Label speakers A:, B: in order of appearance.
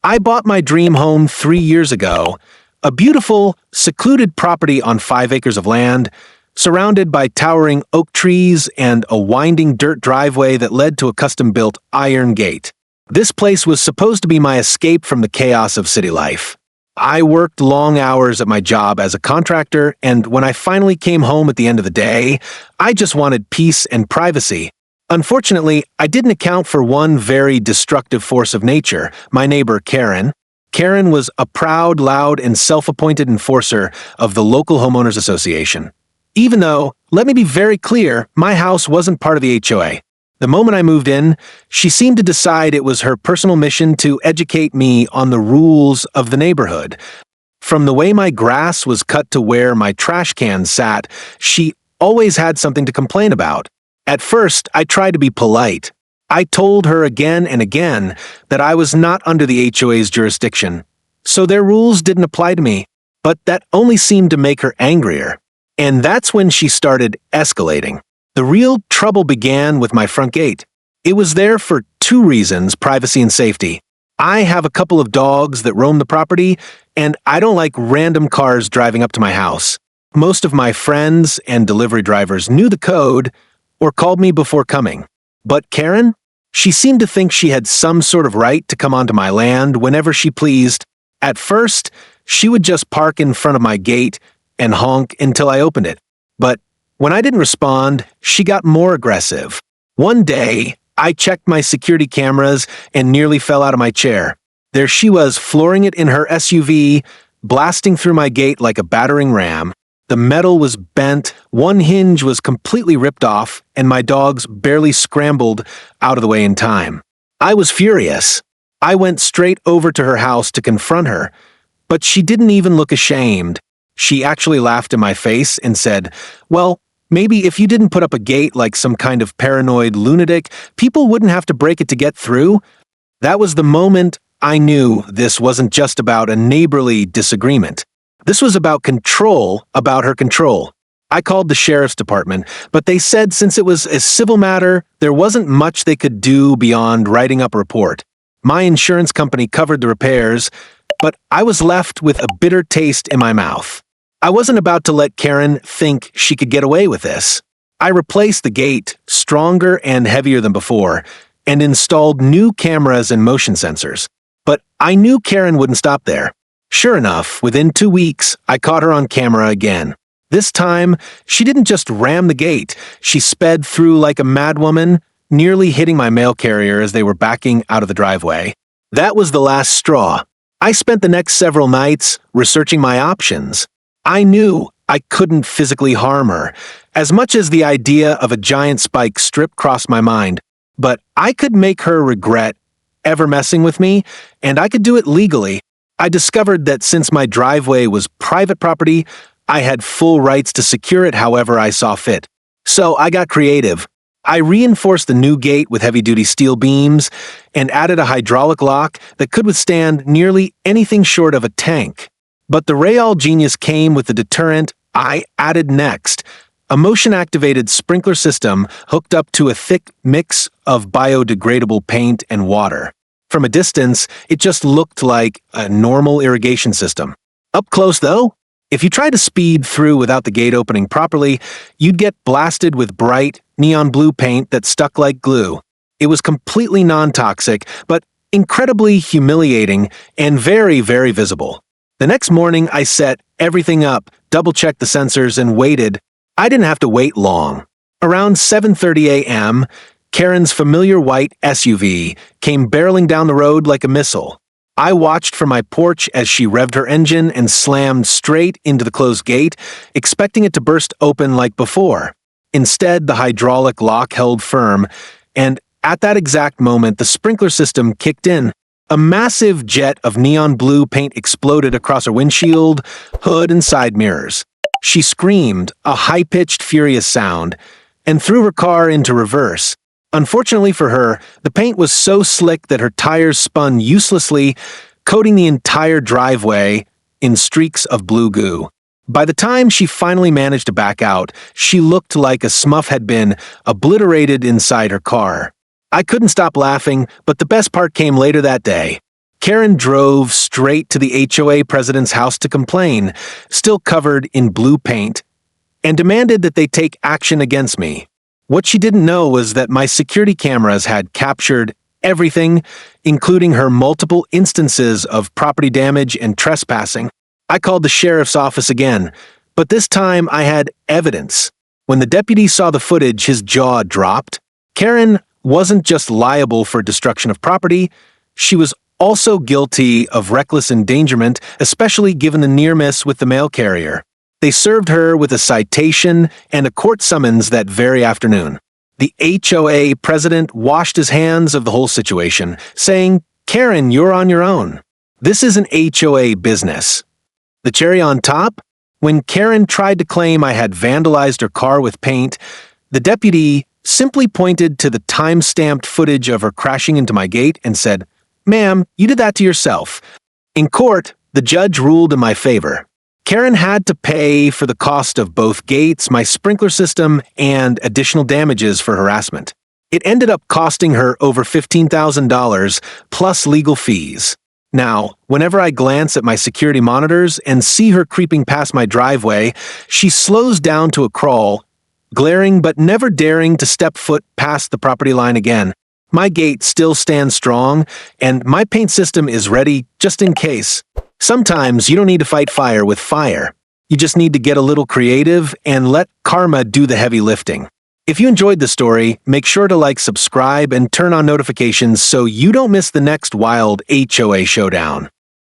A: I bought my dream home 3 years ago, a beautiful, secluded property on 5 acres of land, surrounded by towering oak trees and a winding dirt driveway that led to a custom-built iron gate. This place was supposed to be my escape from the chaos of city life. I worked long hours at my job as a contractor, and when I finally came home at the end of the day, I just wanted peace and privacy. Unfortunately, I didn't account for one very destructive force of nature, my neighbor Karen. Karen was a proud, loud, and self-appointed enforcer of the local homeowners association. Even though, let me be very clear, my house wasn't part of the HOA. The moment I moved in, she seemed to decide it was her personal mission to educate me on the rules of the neighborhood. From the way my grass was cut to where my trash cans sat, she always had something to complain about. At first, I tried to be polite. I told her again and again that I was not under the HOA's jurisdiction, so their rules didn't apply to me, but that only seemed to make her angrier. And that's when she started escalating. The real trouble began with my front gate. It was there for two reasons: privacy and safety. I have a couple of dogs that roam the property, and I don't like random cars driving up to my house. Most of my friends and delivery drivers knew the code or called me before coming. But Karen? She seemed to think she had some sort of right to come onto my land whenever she pleased. At first, she would just park in front of my gate and honk until I opened it. But when I didn't respond, she got more aggressive. One day, I checked my security cameras and nearly fell out of my chair. There she was, flooring it in her SUV, blasting through my gate like a battering ram. The metal was bent, one hinge was completely ripped off, and my dogs barely scrambled out of the way in time. I was furious. I went straight over to her house to confront her, but she didn't even look ashamed. She actually laughed in my face and said, "Well, maybe if you didn't put up a gate like some kind of paranoid lunatic, people wouldn't have to break it to get through." That was the moment I knew this wasn't just about a neighborly disagreement. This was about control, about her control. I called the sheriff's department, but they said since it was a civil matter, there wasn't much they could do beyond writing up a report. My insurance company covered the repairs, but I was left with a bitter taste in my mouth. I wasn't about to let Karen think she could get away with this. I replaced the gate, stronger and heavier than before, and installed new cameras and motion sensors. But I knew Karen wouldn't stop there. Sure enough, within 2 weeks, I caught her on camera again. This time, she didn't just ram the gate, she sped through like a madwoman, nearly hitting my mail carrier as they were backing out of the driveway. That was the last straw. I spent the next several nights researching my options. I knew I couldn't physically harm her, as much as the idea of a giant spike strip crossed my mind, but I could make her regret ever messing with me, and I could do it legally. I discovered that since my driveway was private property, I had full rights to secure it however I saw fit. So I got creative. I reinforced the new gate with heavy-duty steel beams and added a hydraulic lock that could withstand nearly anything short of a tank. But the Real genius came with the deterrent I added next: a motion-activated sprinkler system hooked up to a thick mix of biodegradable paint and water. From a distance, it just looked like a normal irrigation system. Up close, though, if you tried to speed through without the gate opening properly, you'd get blasted with bright, neon blue paint that stuck like glue. It was completely non-toxic, but incredibly humiliating and very, very visible. The next morning, I set everything up, double-checked the sensors, and waited. I didn't have to wait long. Around 7:30 a.m., Karen's familiar white SUV came barreling down the road like a missile. I watched from my porch as she revved her engine and slammed straight into the closed gate, expecting it to burst open like before. Instead, the hydraulic lock held firm, and at that exact moment, the sprinkler system kicked in. A massive jet of neon blue paint exploded across her windshield, hood, and side mirrors. She screamed, a high-pitched, furious sound, and threw her car into reverse. Unfortunately for her, the paint was so slick that her tires spun uselessly, coating the entire driveway in streaks of blue goo. By the time she finally managed to back out, she looked like a Smurf had been obliterated inside her car. I couldn't stop laughing, but the best part came later that day. Karen drove straight to the HOA president's house to complain, still covered in blue paint, and demanded that they take action against me. What she didn't know was that my security cameras had captured everything, including her multiple instances of property damage and trespassing. I called the sheriff's office again, but this time I had evidence. When the deputy saw the footage, his jaw dropped. Karen wasn't just liable for destruction of property, she was also guilty of reckless endangerment, especially given the near miss with the mail carrier. They served her with a citation and a court summons that very afternoon. The HOA president washed his hands of the whole situation, saying, "Karen, you're on your own. This is an HOA business." The cherry on top? When Karen tried to claim I had vandalized her car with paint, the deputy simply pointed to the time-stamped footage of her crashing into my gate and said, "Ma'am, you did that to yourself." In court, the judge ruled in my favor. Karen had to pay for the cost of both gates, my sprinkler system, and additional damages for harassment. It ended up costing her over $15,000 plus legal fees. Now, whenever I glance at my security monitors and see her creeping past my driveway, she slows down to a crawl, glaring but never daring to step foot past the property line again. My gate still stands strong, and my paint system is ready just in case. Sometimes you don't need to fight fire with fire. You just need to get a little creative and let karma do the heavy lifting. If you enjoyed the story, make sure to like, subscribe, and turn on notifications so you don't miss the next wild HOA showdown.